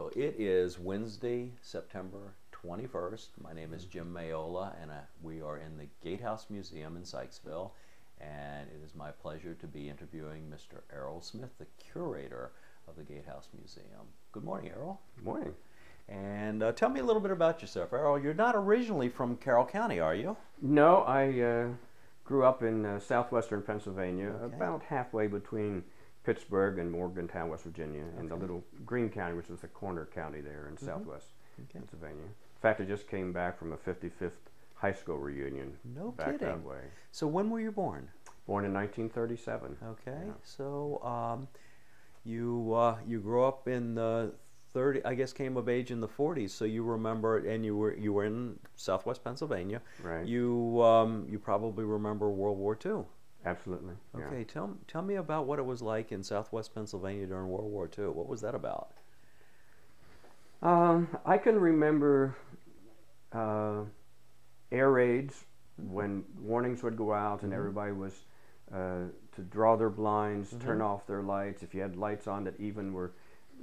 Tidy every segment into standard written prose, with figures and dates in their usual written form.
So it is Wednesday, September 21st. My name is Jim Mayola, and we are in the Gatehouse Museum in Sykesville. And it is my pleasure to be interviewing Mr. Errol Smith, the curator of the Gatehouse Museum. Good morning, Errol. Good morning. And tell me a little bit about yourself. Errol, you're not originally from Carroll County, are you? No, I grew up in southwestern Pennsylvania, Okay. about halfway between Pittsburgh and Morgantown, West Virginia, and the Okay. little Greene County, which is the corner county there in southwest Okay. Pennsylvania. In fact, I just came back from a 55th high school reunion. No back kidding. that way. So when were you born? Born in 1937. Okay. Yeah. So you grew up in the 30, I guess came of age in the 40s, so you remember, and you were in southwest Pennsylvania. Right. You probably remember World War II. Absolutely. Yeah. Okay, tell me about what it was like in southwest Pennsylvania during World War II. What was that about? I can remember air raids when warnings would go out and everybody was to draw their blinds, turn off their lights. If you had lights on that even were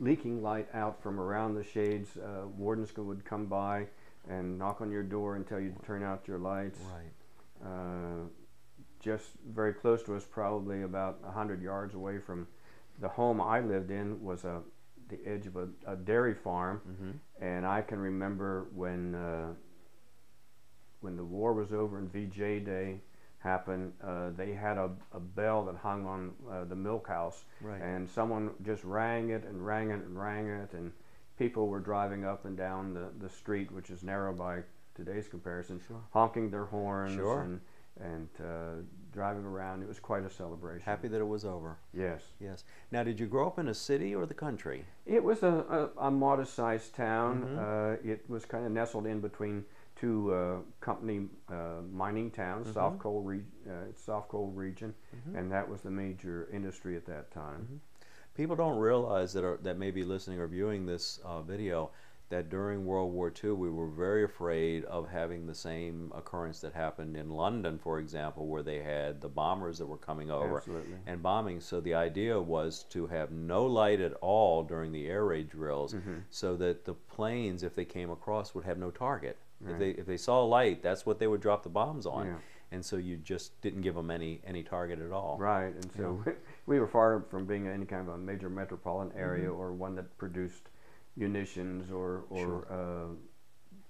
leaking light out from around the shades, wardens would come by and knock on your door and tell you to turn out your lights. Right. Just very close to us, probably about 100 yards away from the home I lived in, was the edge of a dairy farm. And I can remember when the war was over and VJ Day happened, they had a bell that hung on the milk house, Right. and someone just rang it and rang it and rang it, and people were driving up and down the street, which is narrow by today's comparison, Sure. honking their horns Sure. and driving around. It was quite a celebration. Happy that it was over. Yes. Yes. Now, did you grow up in a city or the country? It was a modest-sized town. It was kind of nestled in between two company mining towns, South Coal region, and that was the major industry at that time. People don't realize that may be listening or viewing this video, that during World War II we were very afraid of having the same occurrence that happened in London, for example, where they had the bombers that were coming over Absolutely. and bombing. So the idea was to have no light at all during the air raid drills, so that the planes, if they came across, would have no target. Right. If they saw a light, that's what they would drop the bombs on. Yeah. And so you just didn't give them any target at all. Right, and so we were far from being any kind of a major metropolitan area or one that produced munitions or Sure.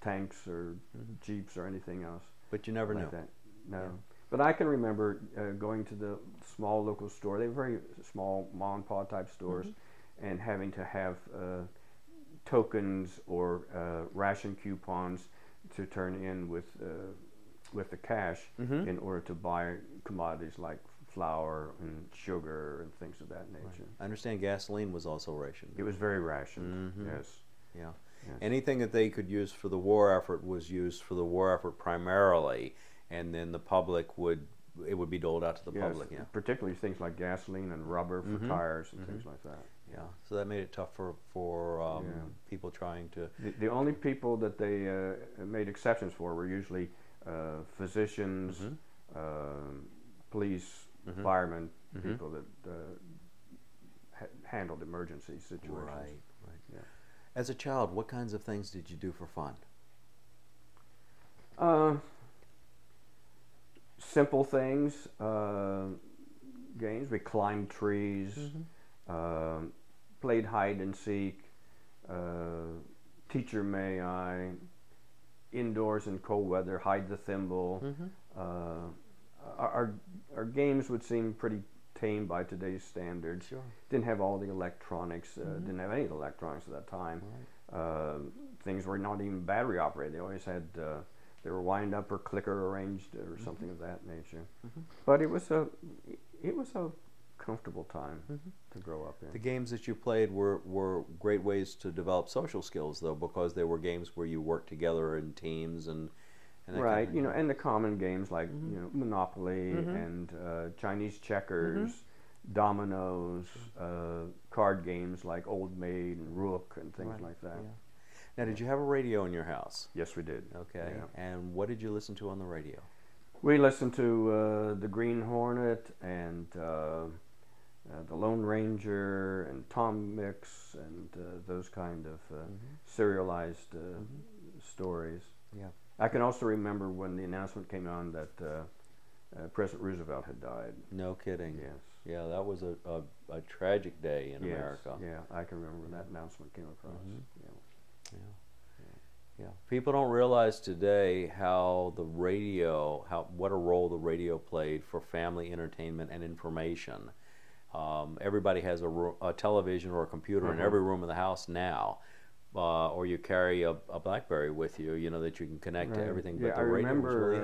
tanks or jeeps or anything else. But you never like knew. that. No. Yeah. But I can remember going to the small local store. They were very small mom and pop type stores, and having to have tokens or ration coupons to turn in with the cash in order to buy commodities like flour and sugar and things of that nature. I understand gasoline was also rationed. It was very rationed. Yes. Yeah. Yes. Anything that they could use for the war effort was used for the war effort primarily, and then the public would be doled out to the Yes, public. Yeah. particularly things like gasoline and rubber for tires and things like that. Yeah. So that made it tough for people trying to. The only people that they made exceptions for were usually physicians, police, firemen, people that handled emergency situations. Right. Right. Yeah. As a child, what kinds of things did you do for fun? Simple things, games. We climbed trees, played hide and seek, teacher may I, indoors in cold weather, hide the thimble. Our games would seem pretty tame by today's standards. Sure. Didn't have all the electronics, didn't have any of the electronics at that time. Things were not even battery operated. They always had, they were wind up or clicker arranged or something of that nature. But it was a comfortable time to grow up in. The games that you played were great ways to develop social skills, though, because they were games where you worked together in teams and that Right, kind of you know, and the common games like Monopoly and Chinese checkers, dominoes, card games like Old Maid and Rook and things Right, like that. yeah. Now, did you have a radio in your house? Yes, we did. Okay. Yeah. And what did you listen to on the radio? We listened to the Green Hornet and the Lone Ranger and Tom Mix and those kind of serialized stories. Yeah. I can also remember when the announcement came on that President Roosevelt had died. No kidding. Yes. Yeah, that was a tragic day in America. Yeah, I can remember when that announcement came across. Yeah. Yeah. Yeah. People don't realize today how the radio, what a role the radio played for family entertainment and information. Everybody has a television or a computer in every room of the house now, or you carry a BlackBerry with you, you know, that you can connect to everything. But yeah, the I radio remember was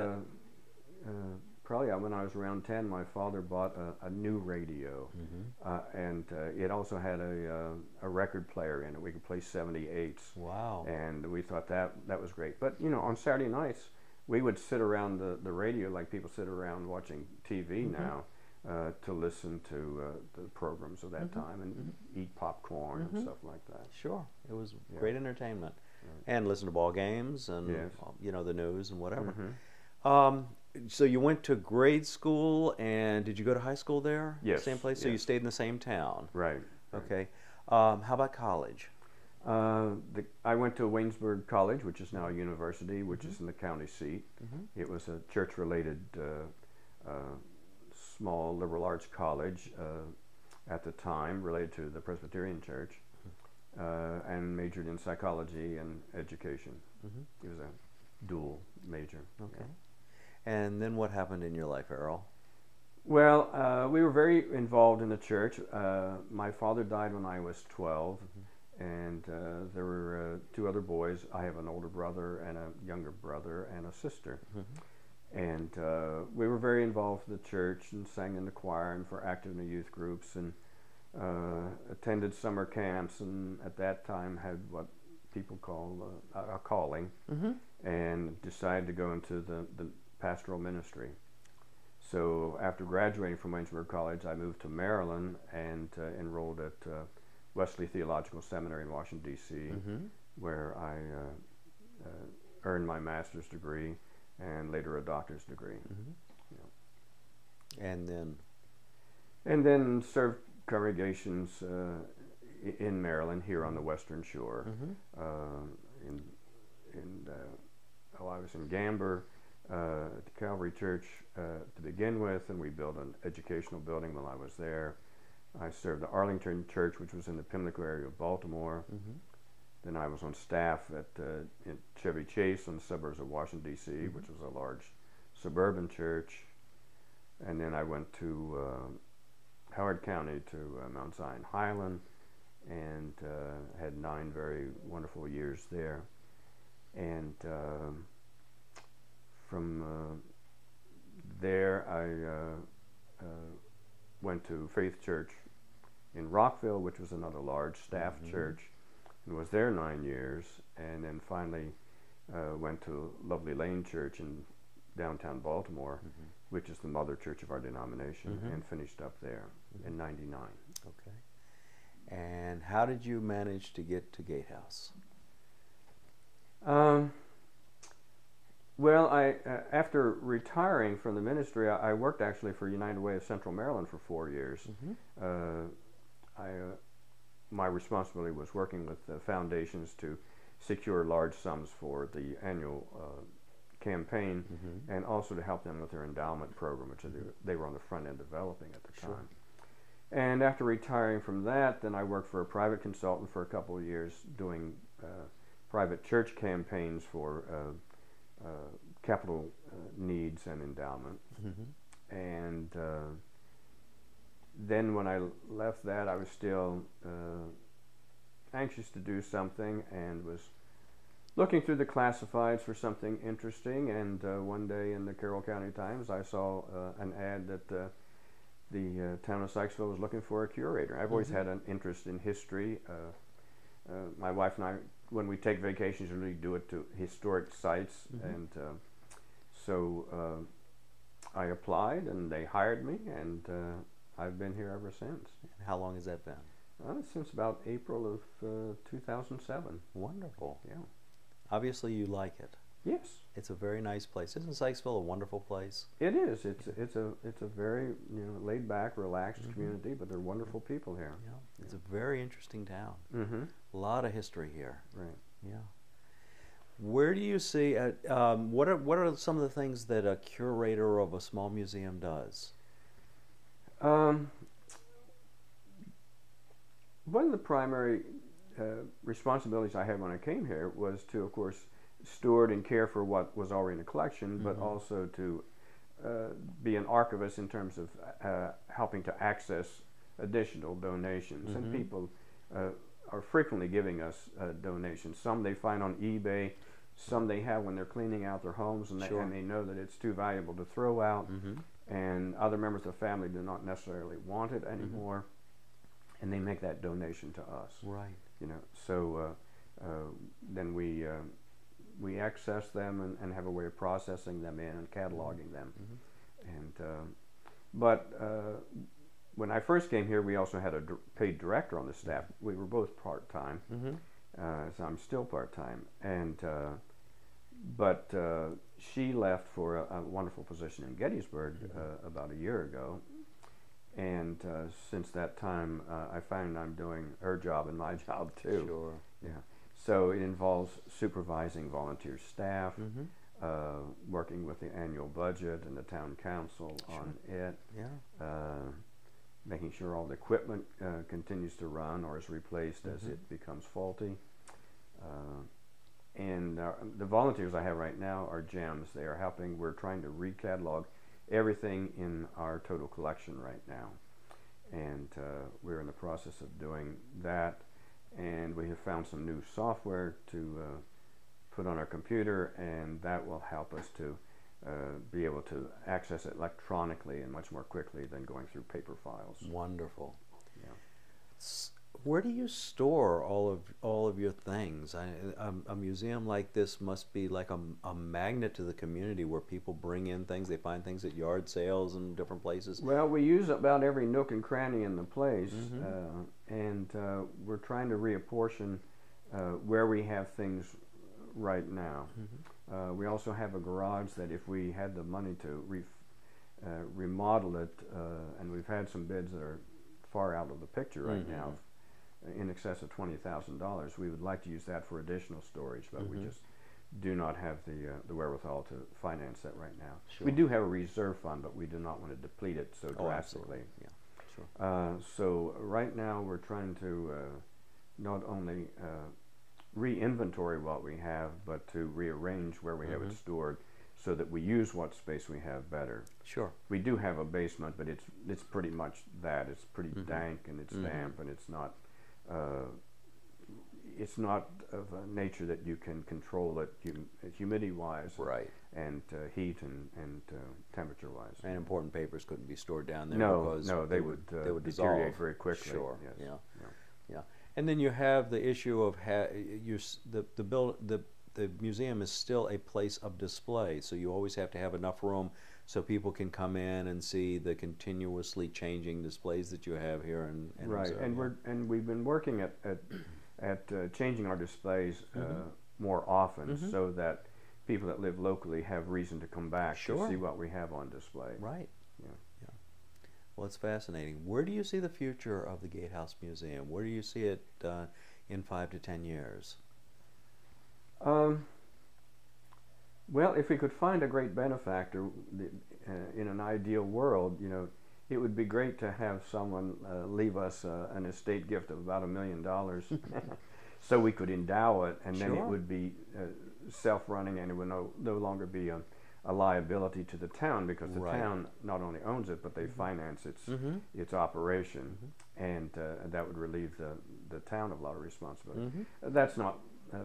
really probably when I was around 10, my father bought a new radio, and it also had a record player in it. We could play 78s. Wow. And we thought that was great. But, you know, on Saturday nights, we would sit around the radio like people sit around watching TV now to listen to the programs of that time and eat popcorn and stuff like that. Sure. It was great entertainment. And listen to ball games and, you know, the news and whatever. So you went to grade school, and did you go to high school there? Yes. Same place? So you stayed in the same town? Right. Okay. How about college? I went to Waynesburg College, which is now a university, which is in the county seat. It was a church-related small liberal arts college at the time, related to the Presbyterian Church, and majored in psychology and education. It was a dual major. Okay. Yeah. And then what happened in your life, Errol? Well, we were very involved in the church. My father died when I was 12, and there were two other boys. I have an older brother and a younger brother and a sister. And we were very involved in the church and sang in the choir and were active in the youth groups and attended summer camps, and at that time had what people call a calling, and decided to go into the pastoral ministry. So after graduating from Waynesburg College, I moved to Maryland and enrolled at Wesley Theological Seminary in Washington, D.C., where I earned my master's degree and later a doctor's degree. And then served congregations in Maryland, here on the Western Shore. I was in Gamber at the Calvary Church to begin with, and we built an educational building while I was there. I served the Arlington Church, which was in the Pimlico area of Baltimore. Then I was on staff at Chevy Chase in the suburbs of Washington, D.C., which was a large suburban church. And then I went to Howard County to Mount Zion Highland, and had 9 very wonderful years there. And from there I went to Faith Church in Rockville, which was another large staff church, and was there 9 years, and then finally went to Lovely Lane Church in downtown Baltimore, which is the mother church of our denomination, and finished up there in '99. Okay. And how did you manage to get to Gatehouse? Well, after retiring from the ministry, I worked actually for United Way of Central Maryland for 4 years. My responsibility was working with foundations to secure large sums for the annual campaign, and also to help them with their endowment program, which they were on the front end developing at the time. And after retiring from that, then I worked for a private consultant for a couple of years doing private church campaigns for capital needs and endowment. And then when I left that, I was still anxious to do something, and was looking through the classifieds for something interesting. And one day in the Carroll County Times, I saw an ad that the town of Sykesville was looking for a curator. I've always had an interest in history. My wife and I, when we take vacations, usually do it to historic sites, and so I applied, and they hired me, and I've been here ever since. How long has that been? Since about April of 2007. Wonderful. Yeah. Obviously you like it. Yes, It's a very nice place. Isn't Sykesville a wonderful place? it is. It's a very laid back, relaxed Mm-hmm. community, but they're wonderful people here. Yeah. It's a very interesting town. Mm-hmm. A lot of history here. Right. Yeah. Where do you see, what are some of the things that a curator of a small museum does? Um, One of the primary responsibilities I had when I came here was to, of course, steward and care for what was already in the collection, but also to be an archivist in terms of helping to access additional donations. And people are frequently giving us donations. Some they find on eBay, some they have when they're cleaning out their homes, and they know that it's too valuable to throw out. And other members of the family do not necessarily want it anymore, and they make that donation to us. Right. So then we access them and have a way of processing them in and cataloging them. And but when I first came here, we also had a paid director on the staff. We were both part-time, so I'm still part-time. And but she left for a wonderful position in Gettysburg about a year ago. And since that time, I find I'm doing her job and my job too. Sure. Yeah. So it involves supervising volunteer staff, working with the annual budget and the town council on it. Yeah. Making sure all the equipment continues to run or is replaced as it becomes faulty. And the volunteers I have right now are gems. They are helping. We're trying to recatalog everything in our total collection right now. And we're in the process of doing that. And we have found some new software to put on our computer, and that will help us to be able to access it electronically and much more quickly than going through paper files. Wonderful. Yeah. Where do you store all of your things? A museum like this must be like a magnet to the community, where people bring in things. They find things at yard sales and different places. Well, we use about every nook and cranny in the place, and we're trying to reapportion where we have things right now. We also have a garage that if we had the money to remodel it, and we've had some bids that are far out of the picture right now, in excess of $20,000. We would like to use that for additional storage, but we just do not have the wherewithal to finance that right now. Sure. We do have a reserve fund, but we do not want to deplete it so drastically. Yeah, sure. So right now we're trying to not only re-inventory what we have, but to rearrange where we have it stored so that we use what space we have better. Sure. We do have a basement, but it's pretty much that. It's pretty dank and it's damp, and it's not of a nature that you can control it humidity-wise, Right. and heat and temperature-wise. And important papers couldn't be stored down there No, because they would deteriorate dissolve very quickly. Sure. Yes. Yeah. And then you have the issue of the museum is still a place of display, so you always have to have enough room so people can come in and see the continuously changing displays that you have here. Right, and we've been working at changing our displays more often, so that people that live locally have reason to come back to see what we have on display. Right. Yeah. Well, it's fascinating. Where do you see the future of the Gatehouse Museum? Where do you see it in 5 to 10 years? Well, if we could find a great benefactor in an ideal world, it would be great to have someone leave us an estate gift of about $1 million, so we could endow it, and then it would be self-running, and it would no longer be a liability to the town, because the town not only owns it, but they finance its operation, and that would relieve the town of a lot of responsibility. That's not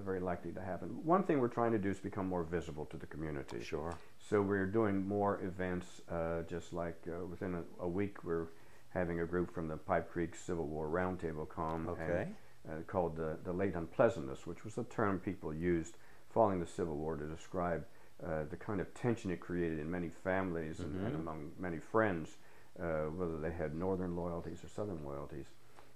very likely to happen. One thing we're trying to do is become more visible to the community. Sure. So we're doing more events, just like within a week we're having a group from the Pipe Creek Civil War Roundtable come, called the Late Unpleasantness, which was a term people used following the Civil War to describe the kind of tension it created in many families and among many friends, whether they had northern loyalties or southern loyalties.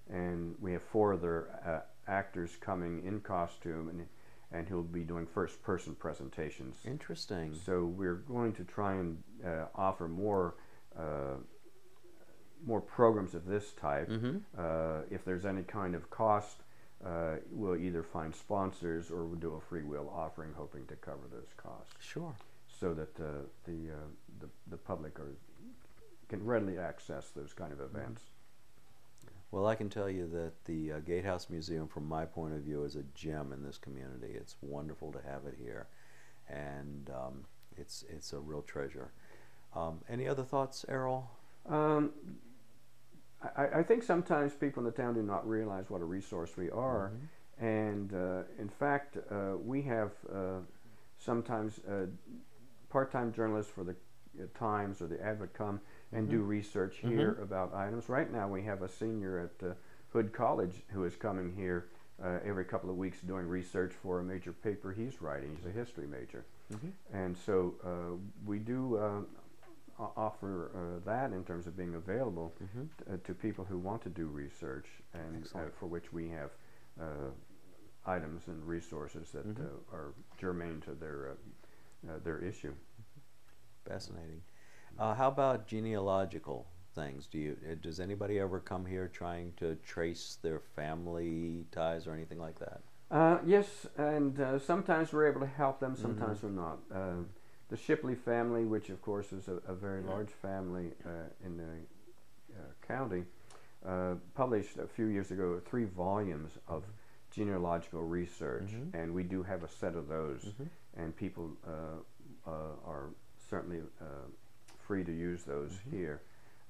And we have 4 other actors coming in costume and he'll be doing first-person presentations. Interesting. So we're going to try and offer more programs of this type. If there's any kind of cost, we'll either find sponsors or we'll do a free will offering, hoping to cover those costs. Sure. So that the public can readily access those kind of events. Well, I can tell you that the Gatehouse Museum, from my point of view, is a gem in this community. It's wonderful to have it here, and it's a real treasure. Any other thoughts, Errol? I think sometimes people in the town do not realize what a resource we are, and in fact, we have sometimes part-time journalists for the Times or the Advocate come and do research here about items. Right now we have a senior at Hood College who is coming here every couple of weeks doing research for a major paper he's writing. He's a history major. And so we do offer that in terms of being available to people who want to do research, and for which we have items and resources that are germane to their issue. Fascinating. How about genealogical things? Does anybody ever come here trying to trace their family ties or anything like that? Yes, and sometimes we're able to help them, sometimes we're not. The Shipley family, which of course is a very large family in the county, published a few years ago 3 volumes of genealogical research, and we do have a set of those, and people are certainly free to use those here.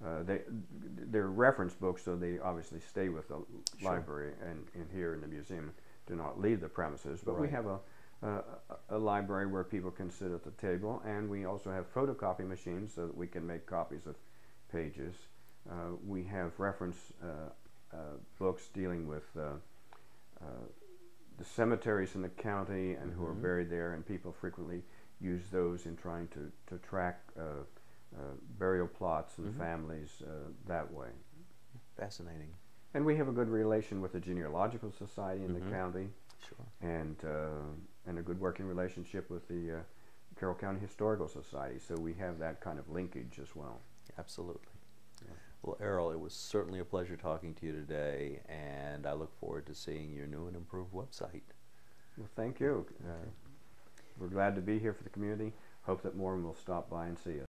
They're reference books, so they obviously stay with the library and here in the museum, do not leave the premises, but we have a library where people can sit at the table, and we also have photocopy machines so that we can make copies of pages. We have reference books dealing with the cemeteries in the county and who are buried there, and people frequently use those in trying to track burial plots and families that way. Fascinating. And we have a good relation with the Genealogical Society in the county, and a good working relationship with the Carroll County Historical Society. So we have that kind of linkage as well. Absolutely. Well, Errol, it was certainly a pleasure talking to you today, and I look forward to seeing your new and improved website. Well, thank you. We're glad to be here for the community. Hope that more will stop by and see us.